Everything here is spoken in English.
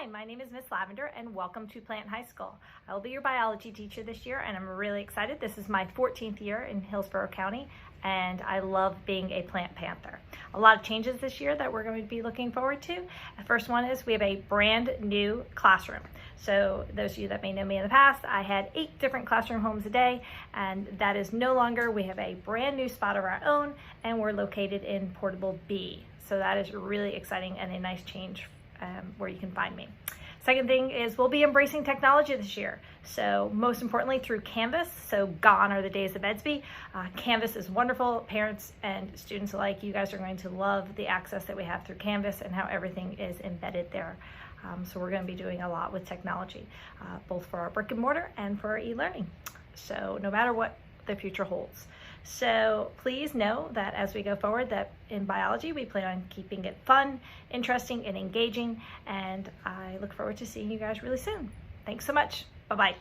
Hi, my name is Miss Lavender and welcome to Plant High School. I will be your biology teacher this year and I'm really excited. This is my 14th year in Hillsborough County and I love being a plant panther. A lot of changes this year that we're going to be looking forward to. The first one is we have a brand new classroom. So those of you that may know me in the past, I had 8 different classroom homes a day and that is no longer. We have a brand new spot of our own and we're located in Portable B. So that is really exciting and a nice change where you can find me. Second thing is we'll be embracing technology this year. So most importantly through Canvas. So gone are the days of Edsby. Canvas is wonderful. Parents and students alike, you guys are going to love the access that we have through Canvas and how everything is embedded there. So we're going to be doing a lot with technology, both for our brick and mortar and for our e-learning. So no matter what the future holds. So please know that as we go forward that in biology we plan on keeping it fun, interesting, and engaging, and I look forward to seeing you guys really soon. Thanks so much. Bye-bye.